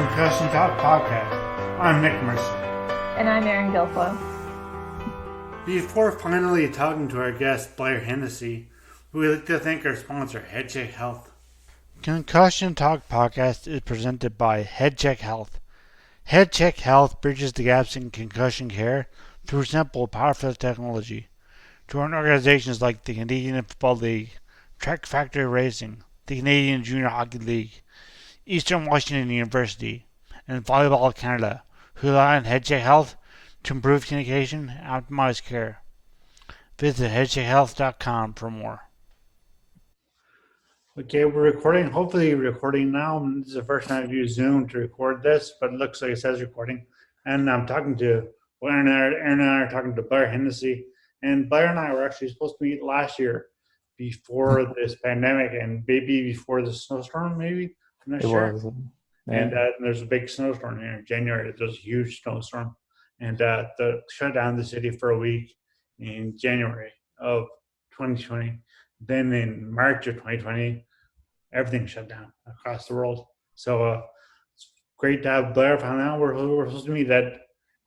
Concussion Talk podcast. I'm Nick Mercer. And I'm Erin Guilfoyle. Before finally talking to our guest, Blair Hennessey, we would like to thank our sponsor, HeadCheck Health. Concussion Talk podcast is presented by HeadCheck Health. HeadCheck Health bridges the gaps in concussion care through simple, powerful technology. Join organizations like the Canadian Football League, Track Factory Racing, the Canadian Junior Hockey League, Eastern Washington University, and Volleyball Canada, who rely on HeadCheck Health to improve communication and optimize care. Visit headcheckhealth.com for more. Okay, we're recording. Hopefully you're recording now. This is the first time I've used Zoom to record this, but it looks like it says recording. And I'm talking to Aaron and I are talking to Blair Hennessey. And Blair and I were actually supposed to meet last year before this pandemic and maybe before the snowstorm, maybe. I'm not sure. Was. Yeah. And there's a big snowstorm here in January. There's a huge snowstorm. And the shut down the city for a week in January of 2020. Then in March of 2020, everything shut down across the world. So it's great to have Blair found out. We're supposed to meet at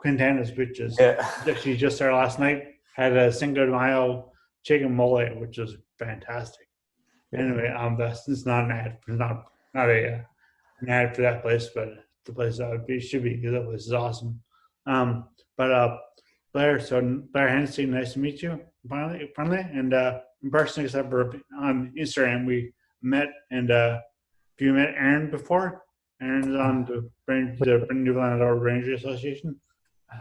Quintanas, which is actually just there last night. Had a Cinco de Mayo chicken mole, which was fantastic. Yeah. Anyway, it's not an ad. It's not an ad for that place, but the place should be because that place is awesome. But Blair Hennessey, nice to meet you finally, and in person except for on Instagram we met. And have you met Aaron before? Aaron's on the Newfoundland Ranger Association.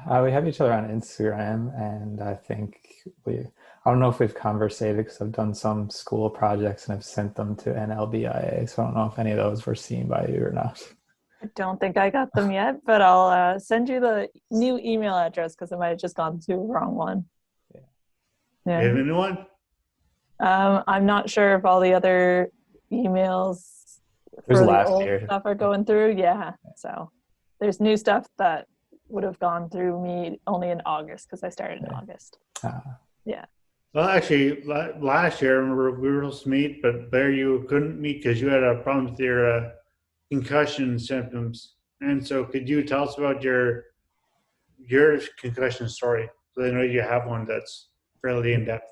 We have each other on Instagram, and I think I don't know if we've conversated because I've done some school projects and I've sent them to NLBIA, so I don't know if any of those were seen by you or not. I don't think I got them yet, but I'll send you the new email address because I might have just gone to the wrong one. Yeah. You have a new one? I'm not sure if all the other emails There's for the last old year stuff are going through. Yeah, so there's new stuff that would have gone through me only in August because I started in August. Yeah. Well, actually, last year, I remember we were supposed to meet, but there you couldn't meet because you had a problem with your concussion symptoms. And so could you tell us about your concussion story? So I know you have one that's fairly in-depth.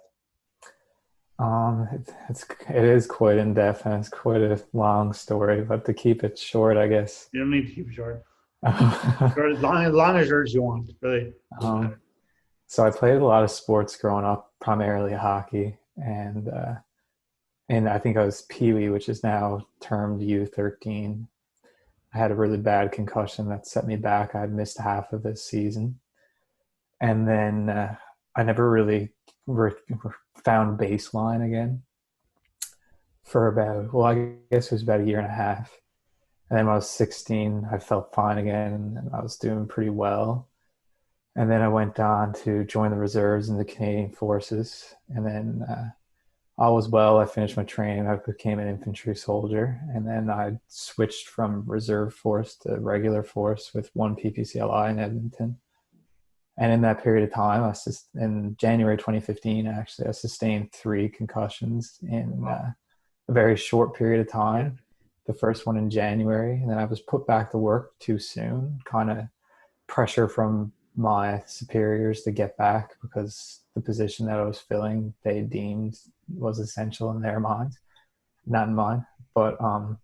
It is quite in-depth, and it's quite a long story, but to keep it short, I guess. You don't need to keep it short. As long as yours you want, really. So I played a lot of sports growing up, primarily hockey, and I think I was Pee-wee, which is now termed U13. I had a really bad concussion that set me back. I had missed half of this season. And then I never really found baseline again for I guess it was about a year and a half. And then when I was 16, I felt fine again, and I was doing pretty well. And then I went on to join the reserves in the Canadian Forces. And then all was well. I finished my training. I became an infantry soldier. And then I switched from reserve force to regular force with 1 PPCLI in Edmonton. And in that period of time, in January 2015, actually, I sustained 3 concussions in a very short period of time. The first one in January, and then I was put back to work too soon, kind of pressure from my superiors to get back because the position that I was filling they deemed was essential in their minds, not in mine. But I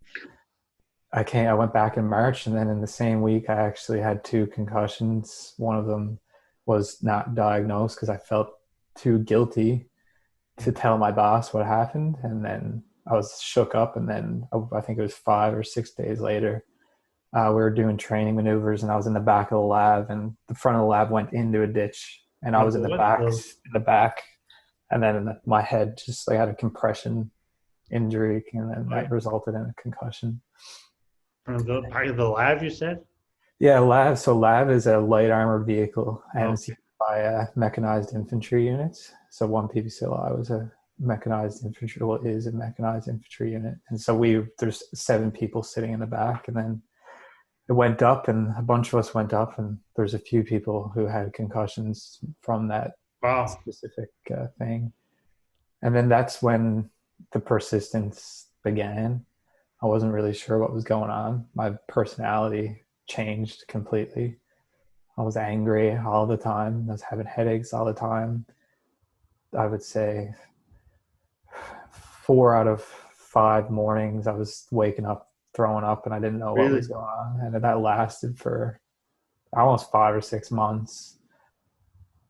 went back in March, and then in the same week I actually had 2 concussions. One of them was not diagnosed because I felt too guilty to tell my boss what happened, and then I was shook up. And then I think it was 5 or 6 days later, we were doing training maneuvers, and I was in the back of the lab, and the front of the lab went into a ditch, and I was in the back, and then my head just had a compression injury, and then that resulted in a concussion. From the back of the lab, you said? Yeah, lab. So lab is a light armored vehicle, and it's used by mechanized infantry units. So 1 PPCLI was a mechanized infantry, is a mechanized infantry unit. And so there's 7 people sitting in the back, and then it went up, and a bunch of us went up, and there's a few people who had concussions from that specific thing. And then that's when the persistence began. I wasn't really sure what was going on. My personality changed completely. I was angry all the time. I was having headaches all the time. I would say 4 out of 5 mornings I was waking up throwing up and I didn't know what was going on. And that lasted for almost 5 or 6 months.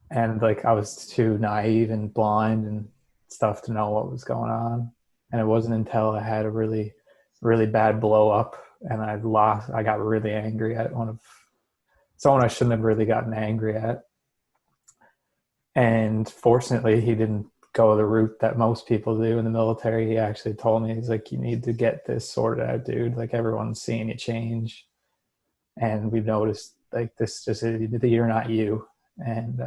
And like I was too naive and blind and stuff to know what was going on. And it wasn't until I had a really, really bad blow up and I got really angry at someone I shouldn't have really gotten angry at. And fortunately, he didn't go the route that most people do in the military. He actually told me, he's like, you need to get this sorted out, dude. Like, everyone's seeing you change. And we've noticed, like, you're not you. And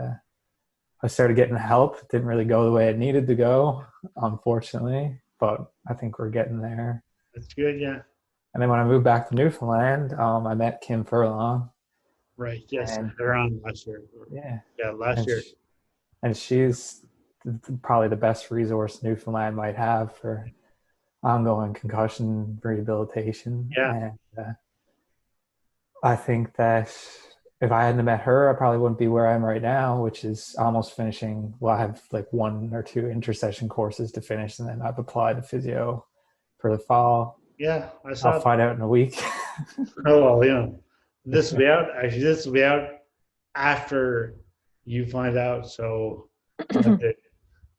I started getting help. It didn't really go the way it needed to go, unfortunately. But I think we're getting there. That's good, yeah. And then when I moved back to Newfoundland, I met Kim Furlong. Right, yes. And, they're on last year. Yeah, last year. And she's probably the best resource Newfoundland might have for ongoing concussion rehabilitation. Yeah. And I think that if I hadn't met her, I probably wouldn't be where I am right now, which is almost finishing. Well, I have like 1 or 2 intercession courses to finish, and then I've applied to physio for the fall. Yeah, I'll find out in a week. Oh, well, this will be out. Actually, this will be out after you find out. So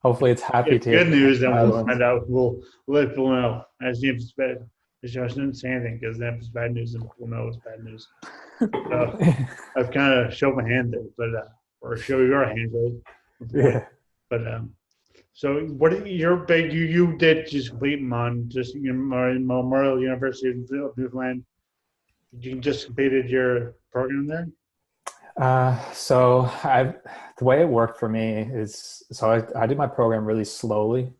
hopefully it's happy to. Good news, then we'll find out. We'll let people know. As if it's bad, I shouldn't say anything because then if it's bad news, then people know it's bad news. So I've kind of showed my hand there, but or show your hand, really. Yeah. But so what you're big? You did just complete Memorial University of Newfoundland. You just completed your program there. So the way it worked for me is, I did my program really slowly.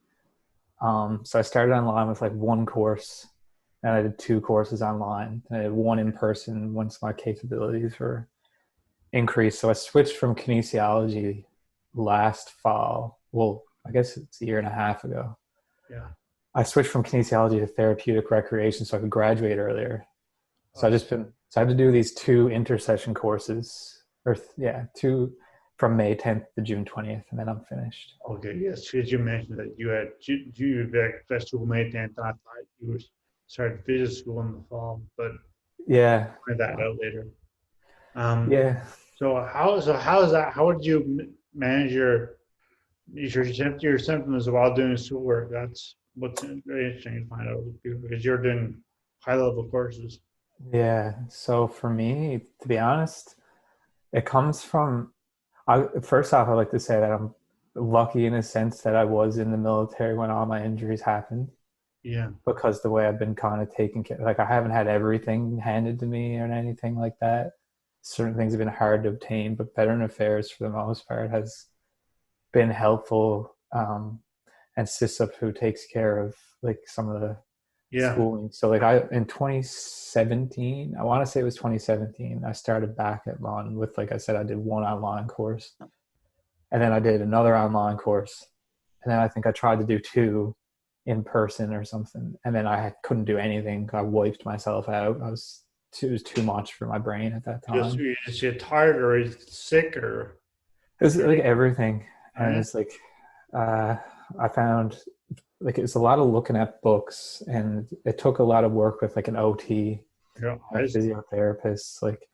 So I started online with like 1 course, and I did 2 courses online, and I did 1 in person once my capabilities were increased. So I switched from kinesiology last fall. Well, I guess it's a year and a half ago. Yeah. I switched from kinesiology to therapeutic recreation so I could graduate earlier. So I had to do these 2 intercession courses, 2 from May 10th to June 20th, and then I'm finished. Okay, yes, because you mentioned that you had festival May 10th. I thought you started physio school in the fall, but yeah, find that out later. Yeah. So how is that? How would you manage your symptoms while doing schoolwork? That's what's very interesting to find out because you're doing high level courses. Yeah. So for me, to be honest, it comes from, first off, I'd like to say that I'm lucky in a sense that I was in the military when all my injuries happened. Yeah. Because the way I've been kind of taken care, like I haven't had everything handed to me or anything like that. Certain things have been hard to obtain, but Veteran Affairs for the most part has been helpful. And SysUp, who takes care of like some of the schooling. So like in 2017, I want to say it was 2017, I started back at Lon with, like I said, I did 1 online course, and then I did another online course, and then I think I tried to do 2 in person or something, and then I couldn't do anything. I wiped myself out. It was too much for my brain at that time. Just get tired or sick or? It was like everything, and it's like I found like it's a lot of looking at books, and it took a lot of work with like an OT, a physiotherapist. Like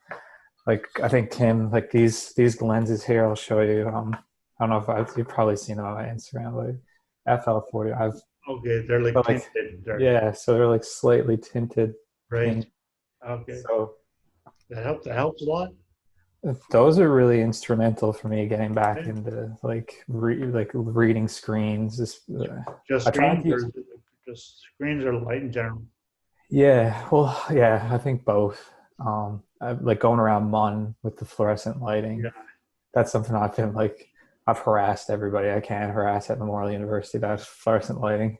I think Kim, like these lenses here, I'll show you. I don't know if you've probably seen them on my Instagram, like FL40. Okay, they're like tinted. Yeah, so they're like slightly tinted. Right. Pink. Okay. So that helps a lot. Those are really instrumental for me getting back into like reading screens. Just screens or light in general. Yeah, well, yeah, I think both. Like going around Mun with the fluorescent lighting. Yeah. That's something I've harassed everybody I can harass at Memorial University about fluorescent lighting.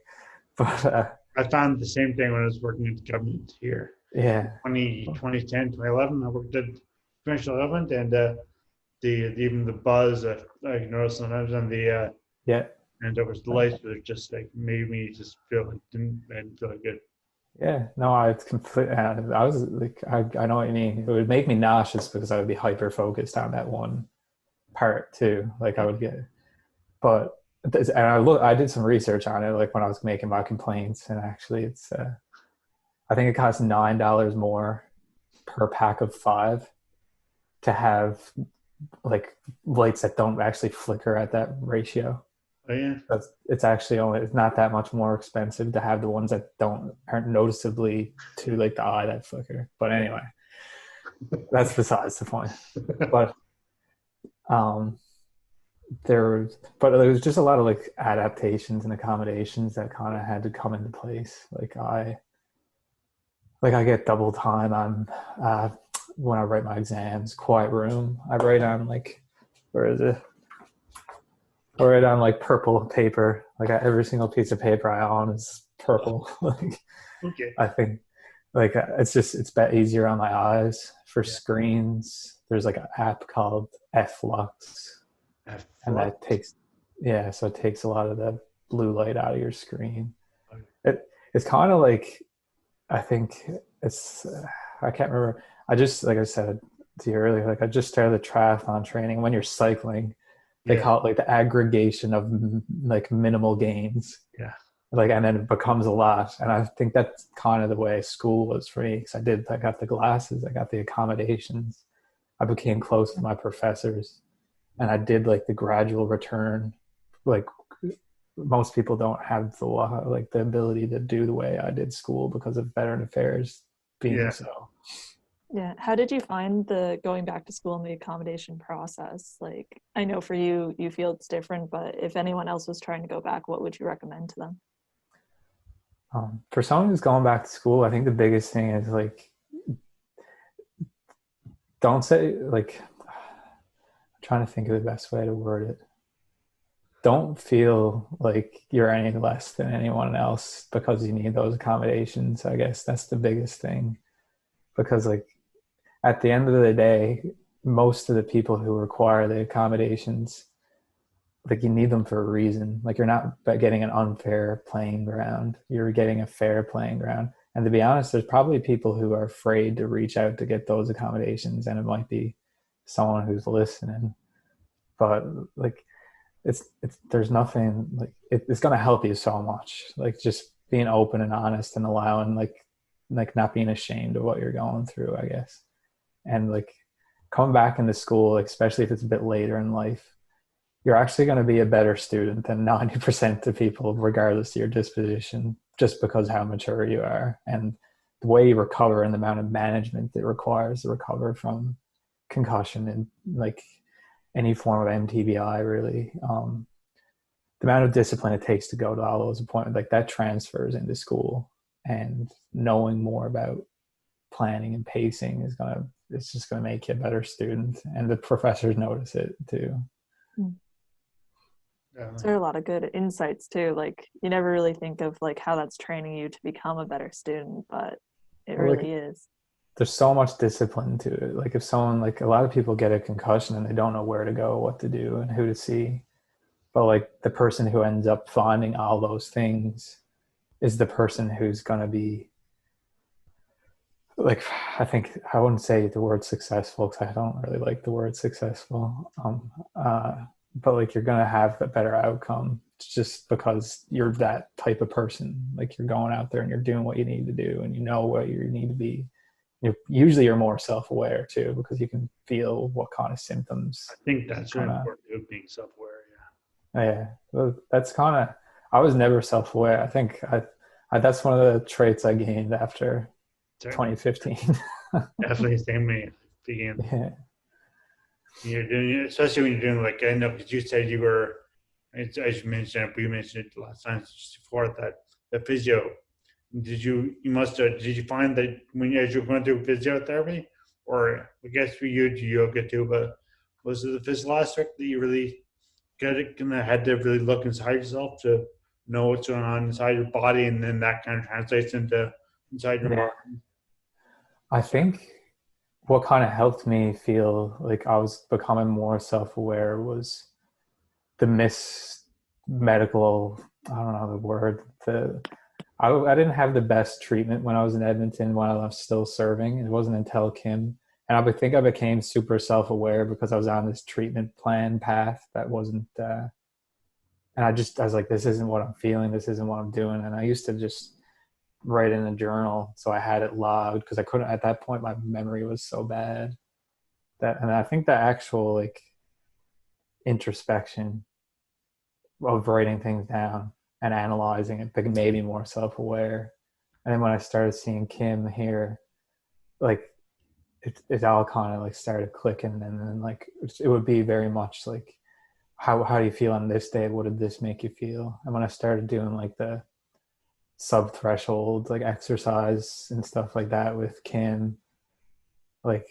But I found the same thing when I was working at the government here. Yeah. 2010, 2011, I worked at provincial government, and even the buzz that I noticed sometimes on the and there was the lights that just like made me just feel like didn't feel good. Yeah, no, I completely. I was like, I know what you mean. It would make me nauseous because I would be hyper focused on that one part too. Like I would get, but and I did some research on it, like when I was making my complaints, and actually, it's I think it costs $9 more per pack of 5 to have like lights that don't actually flicker at that ratio. Oh yeah. It's actually it's not that much more expensive to have the ones that aren't noticeably to like the eye that flicker. But anyway, that's besides the point. But um there was just a lot of like adaptations and accommodations that kind of had to come into place. I get double time on when I write my exams, quiet room. I write on like, where is it? I write on like purple paper. Like every single piece of paper I own is purple. Like Okay. I think like it's easier on my eyes. For screens, there's like an app called Flux, and that takes so it takes a lot of the blue light out of your screen. It's kind of like, I think it's I can't remember. I just, like I said to you earlier, like I just started the triathlon training. When you're cycling, they call it like the aggregation of like minimal gains. Yeah. Like, and then it becomes a lot. And I think that's kind of the way school was for me. Because I got the glasses, I got the accommodations, I became close to my professors, and I did like the gradual return. Like most people don't have the ability to do the way I did school because of Veteran Affairs being so. Yeah. How did you find the going back to school and the accommodation process? Like, I know for you, you feel it's different, but if anyone else was trying to go back, what would you recommend to them? For someone who's going back to school, I think the biggest thing is like, don't say like, I'm trying to think of the best way to word it. Don't feel like you're any less than anyone else because you need those accommodations. I guess that's the biggest thing, because like at the end of the day, most of the people who require the accommodations, like you need them for a reason. Like you're not getting an unfair playing ground, you're getting a fair playing ground. And to be honest, there's probably people who are afraid to reach out to get those accommodations, and it might be someone who's listening. But like it's there's nothing like it's going to help you so much, like just being open and honest and allowing like not being ashamed of what you're going through, I guess. And like coming back into school, especially if it's a bit later in life, you're actually going to be a better student than 90% of people, regardless of your disposition, just because how mature you are and the way you recover and the amount of management it requires to recover from concussion and like any form of MTBI, really. The amount of discipline it takes to go to all those appointments, like that transfers into school, and knowing more about planning and pacing it's just going to make you a better student, and the professors notice it too. So there are a lot of good insights too. Like you never really think of like how that's training you to become a better student, but it really is. There's so much discipline to it. Like if someone, like a lot of people get a concussion and they don't know where to go, what to do, and who to see. But like the person who ends up finding all those things is the person who's going to be like, I think I wouldn't say the word successful because I don't really like the word successful. But like you're going to have a better outcome just because you're that type of person. Like you're going out there and you're doing what you need to do, and you know what you need to be. You're more self-aware too, because you can feel what kind of symptoms. I think that's really important too, being self-aware. Yeah, well, that's kind of. I was never self-aware. I think that's one of the traits I gained after 2015. Definitely the same way. Yeah. You're doing, especially when you're doing like, I know because you said you were, as you mentioned, we mentioned it last time before, that the physio. Did you find that as you were going through physiotherapy, or I guess for you do yoga too, but was it the physical aspect that you really had to really look inside yourself to know what's going on inside your body, and then that kind of translates into inside your mind? I think what kind of helped me feel like I was becoming more self-aware was the medical, I don't know the word, I didn't have the best treatment when I was in Edmonton while I was still serving. It wasn't until Kim, and think I became super self-aware because I was on this treatment plan path that wasn't, and I was like, this isn't what I'm feeling. This isn't what I'm doing. And I used to just write in a journal. So I had it logged because I couldn't, at that point, my memory was so bad and I think the actual like introspection of writing things down and analyzing it made me more self-aware. And then when I started seeing Kim here, like it all kind of like started clicking, and then like it would be very much like, how do you feel on this day? What did this make you feel? And when I started doing like the sub-threshold like exercise and stuff like that with Kim, like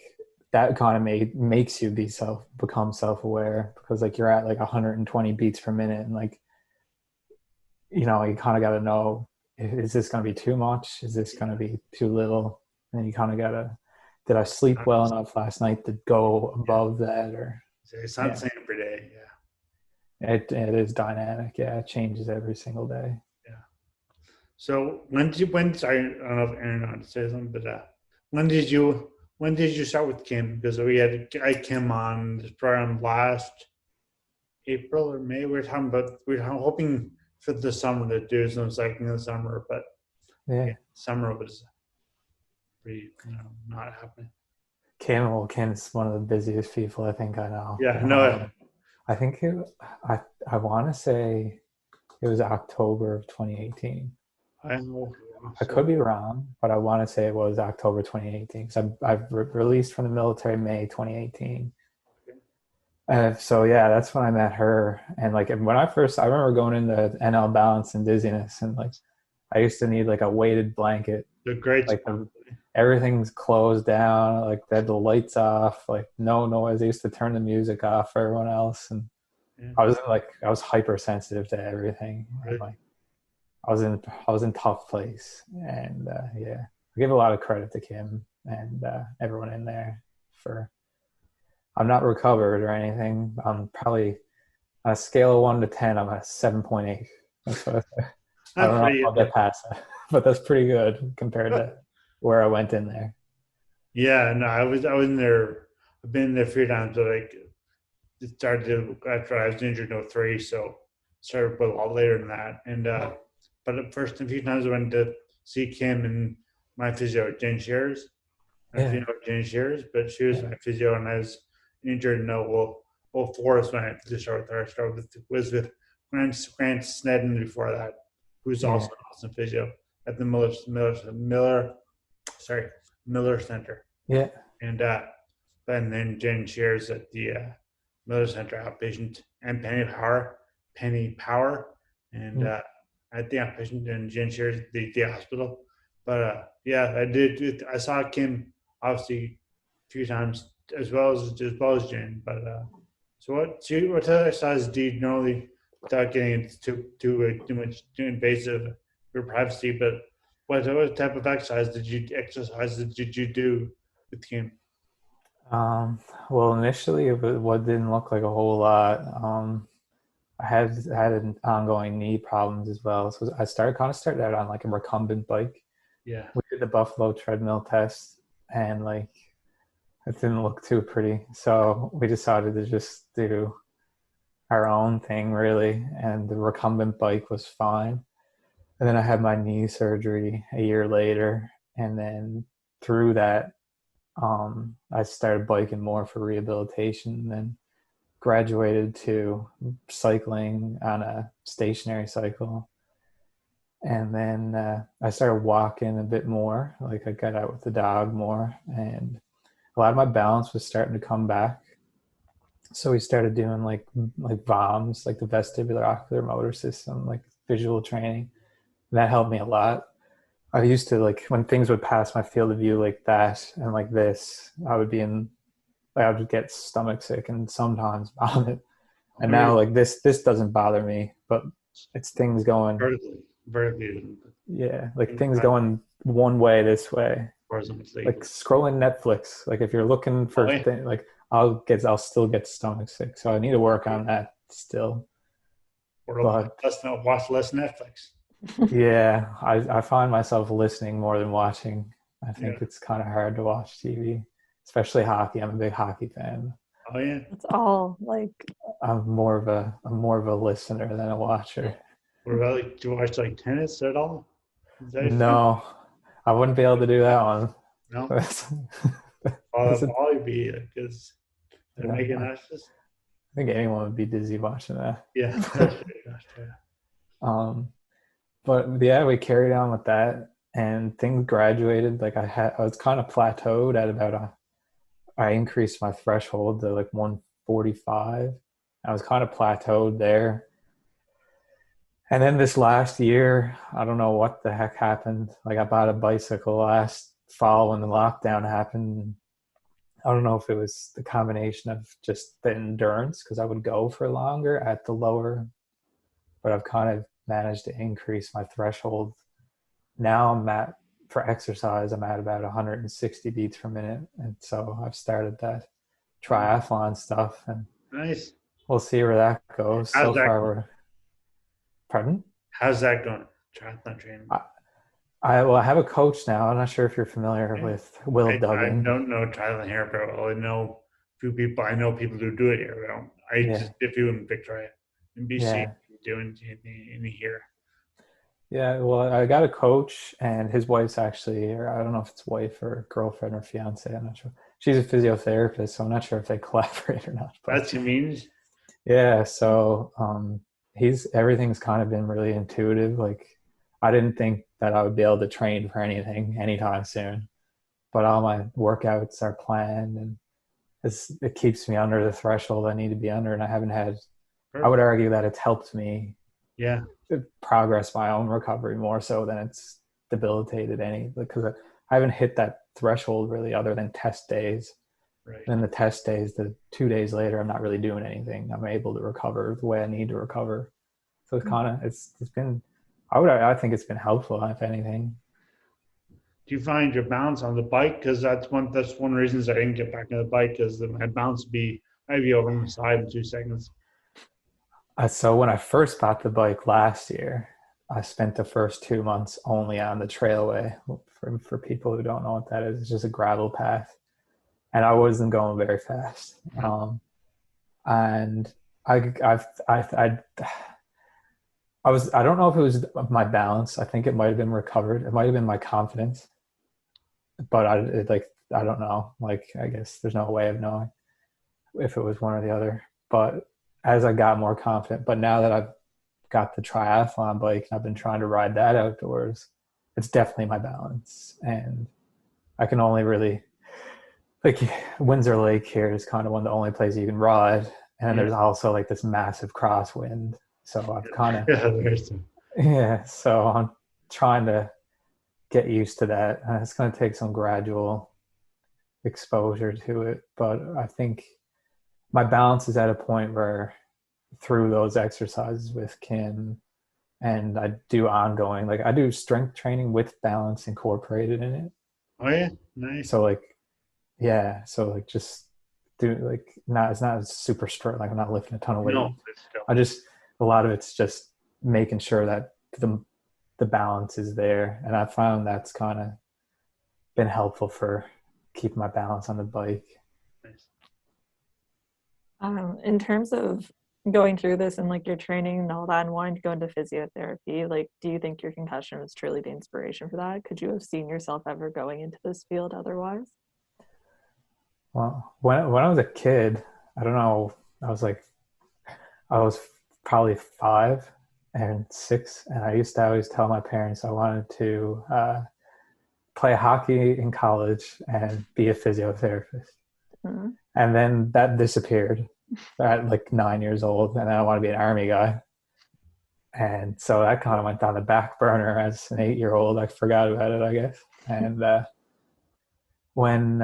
that kind of makes you become self-aware, because like you're at like 120 beats per minute, and like, you know, you kind of got to know, is this going to be too much? Is this going to be too little? And you kind of got to, did I sleep well enough last night to go above that? Or it's not the same every day. It is dynamic. Yeah, it changes every single day. Yeah. So sorry, I don't know if Aaron wanted to say something, but when did you start with Kim? Because I had Kim on this program last April or May. We were hoping for the summer to do some cycling in the summer, but summer was pretty, not happening. Kim's one of the busiest people I think I know. Yeah, no. I think I want to say it was October of 2018. I could be wrong, but I want to say it was October 2018 because I've released from the military May 2018. So yeah, that's when I met her. And like when I remember going into NL Balance and Dizziness, and like I used to need like a weighted blanket. They're great. Like everything's closed down, like they had the lights off, like no noise. I used to turn the music off for everyone else, and I was hypersensitive to everything. Right. Like I was in tough place, and I give a lot of credit to Kim and everyone in there for. I'm not recovered or anything. I'm probably on a scale of 1 to 10. I'm at 7.8. That's what I don't know if I'll get past that, but that's pretty good compared to where I went in there. Yeah, no, I was in there. I've been there a few times, but like it started after I was injured in 03, so started a lot later than that. And but at first, a few times I went to see Kim and my physio, Jen Shears. I don't know if you know Jen Shears, but she was my physio, and I was injured in 04 is when I just started with her. I started with Grant Snedden before that, who's also an awesome physio at the Miller Center. Yeah. And then Jen Shears at the Miller Center outpatient, and Penny Power, and at the outpatient, and Jen Shears at the hospital. But I saw Kim obviously a few times as well as Jen. But so what exercises do you normally, without getting into too much too invasive for privacy, but what type of exercises did you do with Kim? Well, initially it didn't look like a whole lot. I had an ongoing knee problems as well, so I started out on like a recumbent bike. Yeah, we did the Buffalo treadmill test, and like it didn't look too pretty, so we decided to just do our own thing really, and the recumbent bike was fine. And then I had my knee surgery a year later, and then through that I started biking more for rehabilitation, and then graduated to cycling on a stationary cycle. And then I started walking a bit more, like I got out with the dog more, and a lot of my balance was starting to come back. So we started doing like VOMs, like the vestibular ocular motor system, like visual training. And that helped me a lot. I used to, like, when things would pass my field of view like that and like this, I would get stomach sick and sometimes vomit. And now like this doesn't bother me, but it's things going vertically. Yeah, like things going one way this way. Like scrolling Netflix. Like if you're looking for like I'll still get stomach sick. So I need to work on that still. Or watch less Netflix. Yeah, I find myself listening more than watching. I Yeah. think it's kind of hard to watch TV, especially hockey. I'm a big hockey fan. Oh yeah. It's all like, I'm more of a listener than a watcher. What about like, do you watch like tennis at all? Is that your thing? No, I wouldn't be able to do that one. No. That's- Well, that's that'd a- probably be because they're yeah, making I us just think anyone would be dizzy watching that. yeah. That's right, that's right. Um, but yeah, we carried on with that, and things graduated. Like I was kind of plateaued at about I increased my threshold to like 145. I was kind of plateaued there. And then this last year, I don't know what the heck happened. Like I bought a bicycle last fall when the lockdown happened. I don't know if it was the combination of just the endurance because I would go for longer at the lower, but I've kind of managed to increase my threshold. Now for exercise, I'm at about 160 beats per minute. And so I've started that triathlon stuff and Nice. we'll see where that goes. How's So that? far, pardon? How's that going? Triathlon training. I have a coach now. I'm not sure if you're familiar Yeah. with Will I Duggan. don't know triathlon here, but I know a few people. I know people who do it here. I Yeah. just did few in Victoria, in BC, Yeah. doing in here. Yeah, well, I got a coach, and his wife's actually, or I don't know if it's wife or girlfriend or fiance. I'm not sure. She's a physiotherapist, so I'm not sure if they collaborate or not. But That's convenient. yeah, so everything's kind of been really intuitive. Like I didn't think that I would be able to train for anything anytime soon, but all my workouts are planned, and it keeps me under the threshold I need to be under, and I haven't had. I would argue that it's helped me Yeah. progress my own recovery more so than it's debilitated any because I haven't hit that threshold really other than test days. Right. Then the test days, the 2 days later, I'm not really doing anything. I'm able to recover the way I need to recover. So it's kind of it's been I think it's been helpful if anything. Do you find your balance on the bike? Because that's one reason I didn't get back on the bike because my bounce I'd be over on the side in 2 seconds. So when I first bought the bike last year, I spent the first 2 months only on the trailway. For people who don't know what that is, it's just a gravel path, and I wasn't going very fast. And I don't know if it was my balance. I think it might have been recovered. It might have been my confidence, but I don't know. Like I guess there's no way of knowing if it was one or the other. But as I got more confident, but now that I've got the triathlon bike and I've been trying to ride that outdoors, it's definitely my balance. And I can only really like Windsor Lake here is kind of one of the only places you can ride. And there's also like this massive crosswind. So I've kind of, yeah, so I'm trying to get used to that. And it's going to take some gradual exposure to it. But I think my balance is at a point where through those exercises with Kim and I do ongoing, like I do strength training with balance incorporated in it. Oh yeah, nice. So like, yeah, so like just do like it's not super strict. Like I'm not lifting a ton of weight. No, A lot of it's just making sure that the balance is there, and I found that's kind of been helpful for keeping my balance on the bike. nice. In terms of going through this and like your training and all that and wanting to go into physiotherapy, like do you think your concussion was truly the inspiration for that? Could you have seen yourself ever going into this field otherwise? Well, when I was a kid, I don't know, I was probably 5 and 6, and I used to always tell my parents I wanted to play hockey in college and be a physiotherapist. Mm-hmm. And then that disappeared at like 9 years old, and then I want to be an army guy. And so that kind of went down the back burner as an 8-year-old. I forgot about it, I guess. And when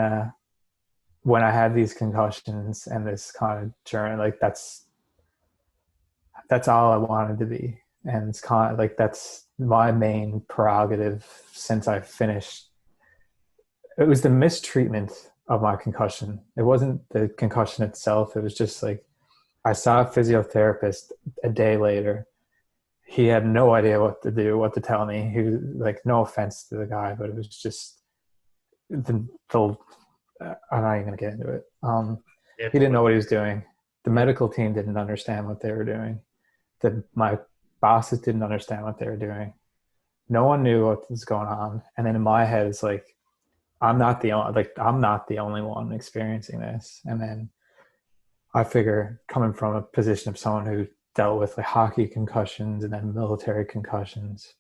I had these concussions and this kind of journey, like that's all I wanted to be. And it's kind of like that's my main prerogative since I finished. It was the mistreatment of my concussion. It wasn't the concussion itself. It was just like I saw a physiotherapist a day later. he had no idea what to do, what to tell me. He was like, no offense to the guy, but it was just I'm not even gonna get into it. Yeah, He didn't know what he was doing. The medical team didn't understand what they were doing. My bosses didn't understand what they were doing. No one knew what was going on. And then in my head, it's like, I'm not the only one experiencing this. And then I figure, coming from a position of someone who dealt with like hockey concussions and then military concussions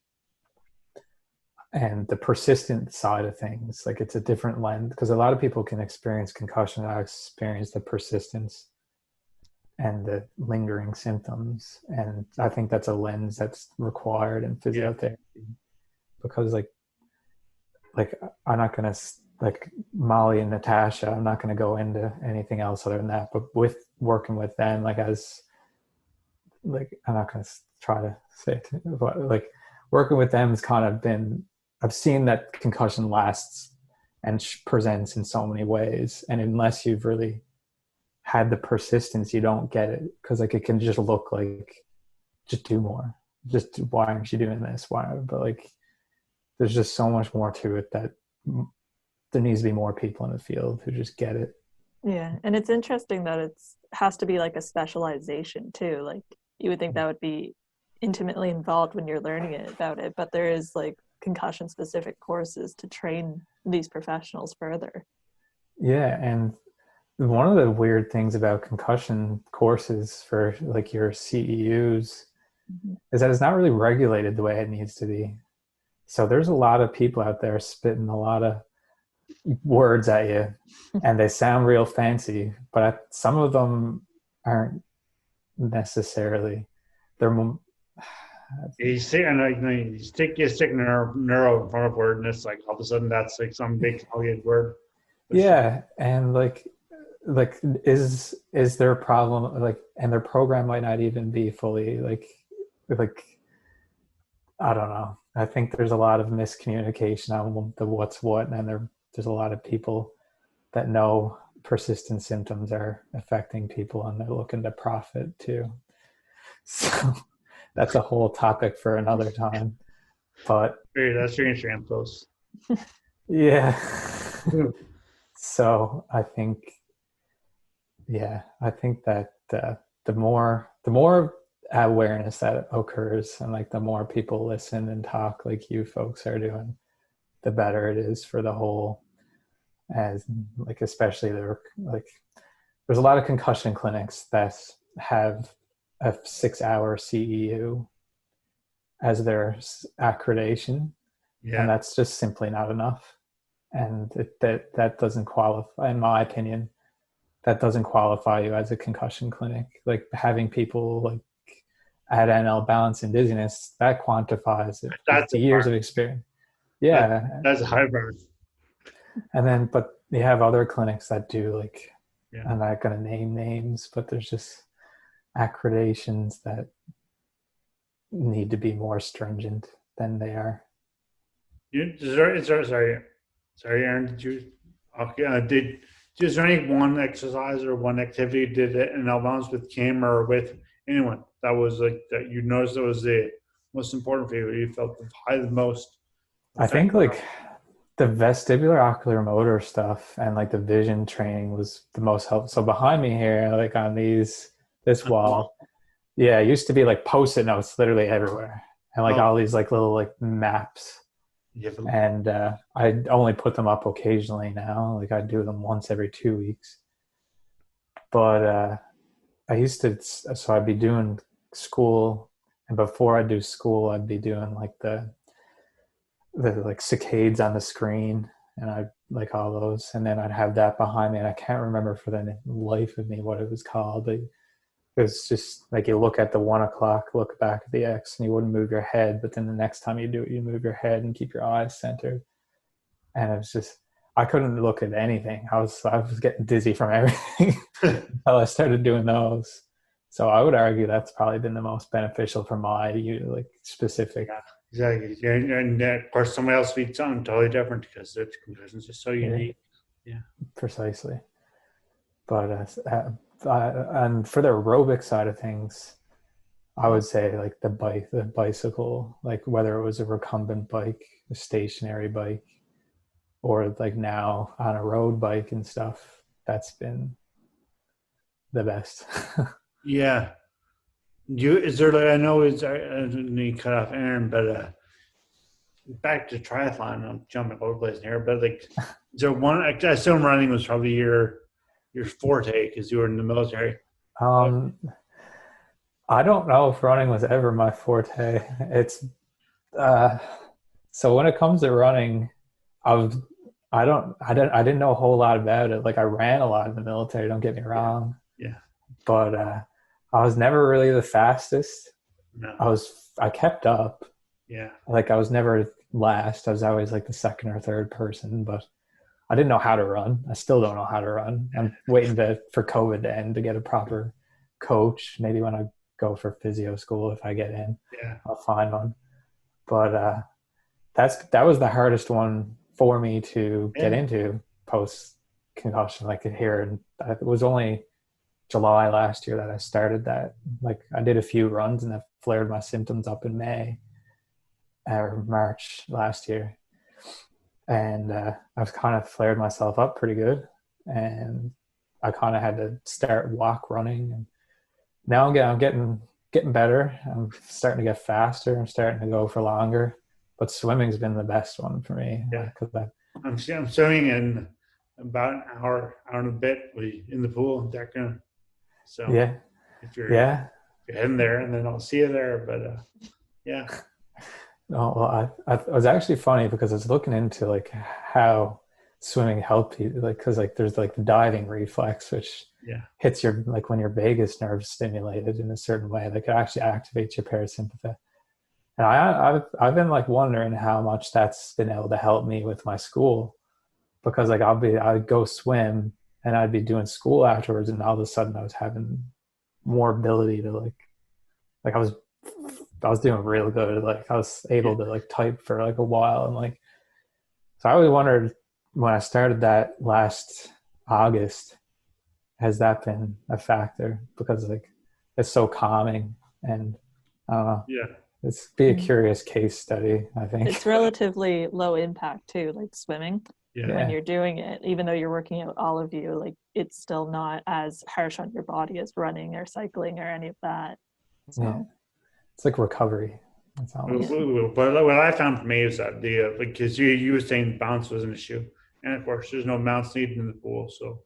and the persistent side of things, like it's a different lens, because a lot of people can experience concussion. I experience the persistence and the lingering symptoms, and I think that's a lens that's required in physiotherapy. Because like I'm not gonna, like Molly and Natasha, I'm not gonna go into anything else other than that, but with working with them, like as like I'm not gonna try to say it, but like working with them has kind of been, I've seen that concussion lasts and presents in so many ways, and unless you've really had the persistence, you don't get it, because like it can just look like, just do more, just why aren't you doing this, why? But like there's just so much more to it that there needs to be more people in the field who just get it. Yeah, and it's interesting that it's has to be like a specialization too. Like you would think that would be intimately involved when you're learning about it, but there is like concussion specific courses to train these professionals further. Yeah, and one of the weird things about concussion courses for like your CEUs is that it's not really regulated the way it needs to be. So there's a lot of people out there spitting a lot of words at you, and they sound real fancy, but some of them aren't necessarily. They're You see, and like you stick neuro in front of word, and it's like all of a sudden that's like some big complicated word. yeah, and like is there a problem, like, and their program might not even be fully like I don't know. I think there's a lot of miscommunication on the what's what, and there's a lot of people that know persistent symptoms are affecting people, and they're looking to profit too. So that's a whole topic for another time. But That's your Instagram post. yeah. So I think that the more awareness that occurs, and like the more people listen and talk like you folks are doing, the better it is for the whole. As like, especially there's a lot of concussion clinics that have a 6-hour CEU as their accreditation, and that's just simply not enough. And that doesn't qualify, in my opinion. That doesn't qualify you as a concussion clinic. Like having people like at NL balance and dizziness, that quantifies it. That's the years of experience. Yeah, that's a high bar. And then, but you have other clinics that do like, I'm not going to name names, but there's just accreditations that need to be more stringent than they are. Sorry, Aaron. Is there any one exercise or one activity you did it in balance with Kim or with anyone that was like that you noticed that was the most important for you? You felt the most. I think like the vestibular ocular motor stuff and like the vision training was the most helpful. So behind me here, like on this wall, it used to be like Post-it notes literally everywhere, and like all these like little like maps. And I only put them up occasionally now. Like I do them once every 2 weeks. But I used to, so I'd be doing school, and before I do school, I'd be doing like the like saccades on the screen, and I like all those, and then I'd have that behind me, and I can't remember for the life of me what it was called, but it was just like you look at the 1 o'clock, look back at the X, and you wouldn't move your head, but then the next time you do it, you move your head and keep your eyes centered. And it was just, I couldn't look at anything. I was getting dizzy from everything until I started doing those. So I would argue that's probably been the most beneficial for my like specific. Yeah, exactly. And of course, somebody else feeds something totally different because the concussions are so unique. Yeah, precisely. But and for the aerobic side of things, I would say like the bicycle, like whether it was a recumbent bike, a stationary bike, or like now on a road bike and stuff, that's been the best. Yeah. Is there like, I know I didn't mean to cut off Aaron, but back to triathlon. I'm jumping over the place here, but like, is there one? I assume running was probably your forte because you were in the military. um, I don't know if running was ever my forte. It's uh, so when it comes to running, I was I didn't know a whole lot about it. Like I ran a lot in the military, don't get me wrong, Yeah. but I was never really the fastest. No. I kept up. Yeah. Like I was never last. I was always like the second or third person, but I didn't know how to run. I still don't know how to run. I'm waiting for COVID to end to get a proper coach. Maybe when I go for physio school, if I get in, Yeah. I'll find one. But that was the hardest one for me to get into post concussion. Like here, and it was only July last year that I started that. Like I did a few runs and I flared my symptoms up in May or March last year, and I've kind of flared myself up pretty good, and I kind of had to start walk running, and now I'm getting better. I'm starting to get faster. I'm starting to go for longer, but swimming's been the best one for me. Yeah. Because I'm swimming in about an hour and a bit in the pool in Decker. So yeah, if you're heading there, and then I'll see you there. But yeah. Oh, well, I was actually funny because I was looking into like how swimming helped you, like because like there's like the diving reflex, which hits your like when your vagus nerve stimulated in a certain way, like it actually activates your parasympathetic. And I've been like wondering how much that's been able to help me with my school, because like I'd go swim and I'd be doing school afterwards, and all of a sudden I was having more ability to like I was doing real good. Like I was able to like type for like a while, and like so I always wondered when I started that last August, has that been a factor? Because like it's so calming, and I don't know. Yeah. It's be a curious case study, I think. It's relatively low impact too, like swimming. Yeah. When you're doing it, even though you're working out all of you, like it's still not as harsh on your body as running or cycling or any of that. So. Yeah. It's like recovery. That's all. But what I found for me is that because you were saying bounce was an issue, and of course there's no bounce needed in the pool, so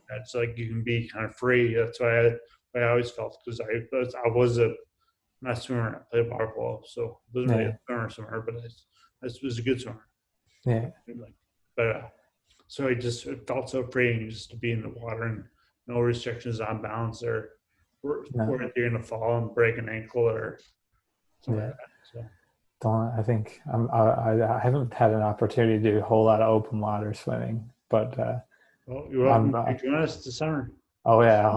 that's like you can be kind of free. That's why I always felt, because I was not a swimmer. I played water polo, so I wasn't really a swimmer, but I was a good swimmer. Yeah. But so it felt so freeing just to be in the water and no restrictions on bounce or where you're gonna fall and break an ankle or something like that. So. I think I haven't had an opportunity to do a whole lot of open water swimming, but well, you're welcome to join us this summer. Oh yeah,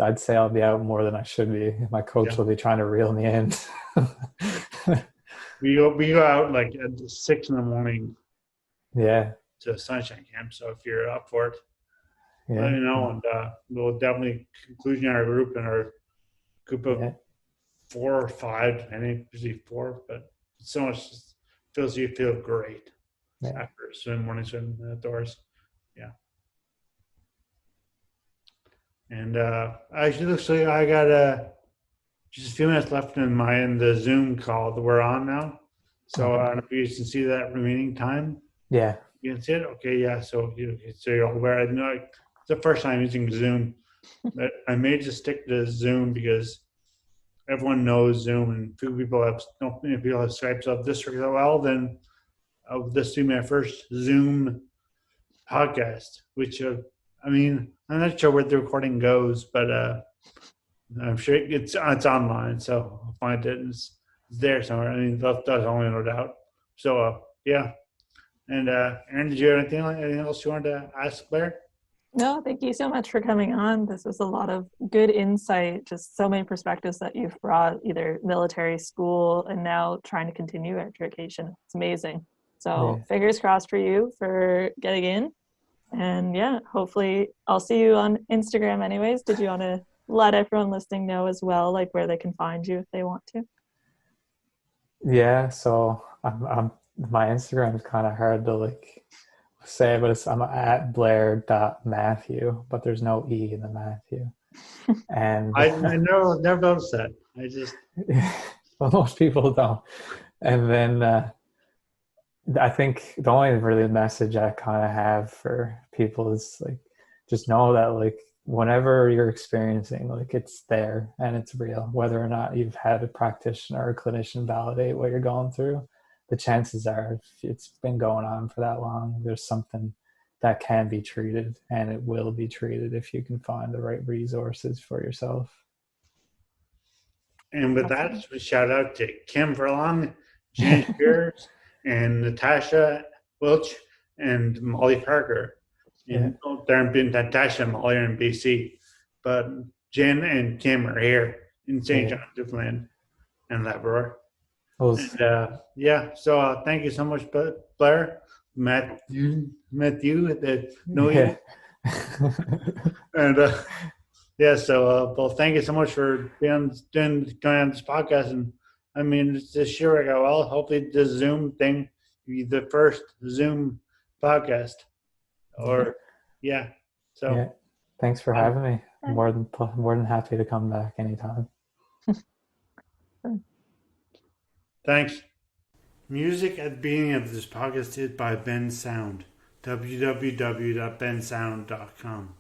I'd say I'll be out more than I should be. My coach will be trying to reel me in. we go out like at 6 a.m. Yeah. To sunshine camp. So if you're up for it, let me know, and we'll definitely conclusion our group and our group of 4 or 5, I think usually 4, but so much you feel great after morning swim outdoors. Yeah. And actually looks like I got just a few minutes left in the Zoom call that we're on now. So I don't know if you can see that remaining time. Yeah. You can see it? Okay, yeah. So you're aware. I know it's the first time using Zoom. But I may just stick to Zoom because everyone knows Zoom, and few people have Skype. So if this works out well, then this will be my first Zoom podcast. Which I'm not sure where the recording goes, but I'm sure it's online, so I'll find it. It's there somewhere. That's only no doubt. So yeah. And Aaron, did you have anything else you wanted to ask Blair? No, thank you so much for coming on. This was a lot of good insight, just so many perspectives that you've brought, either military, school, and now trying to continue education. It's amazing. So fingers crossed for you for getting in. And hopefully I'll see you on Instagram anyways. Did you want to let everyone listening know as well, like where they can find you if they want to? Yeah, so I'm my Instagram is kind of hard to like say, but I'm at Blair.Matthew, but there's no E in the Matthew. And I never noticed that. I just well, most people don't. And then I think the only really message I kind of have for people is like, just know that like whenever you're experiencing, like it's there and it's real, whether or not you've had a practitioner or a clinician validate what you're going through, the chances are if it's been going on for that long, there's something that can be treated, and it will be treated if you can find the right resources for yourself. and with that, shout out to Kim Furlong, Jen Spears, and Natasha Welch, and Molly Parker. And they're in Natasha and Molly are in BC, but Jen and Kim are here in St. John, Newfoundland, and Labrador. And so thank you so much, Blair. Met you that know you, and well, thank you so much for going on this podcast. And I mean, this year I go well. Hopefully, the Zoom thing be the first Zoom podcast, or So yeah, thanks for having me. I'm more than happy to come back anytime. Thanks. Music at the beginning of this podcast is by Ben Sound. www.bensound.com.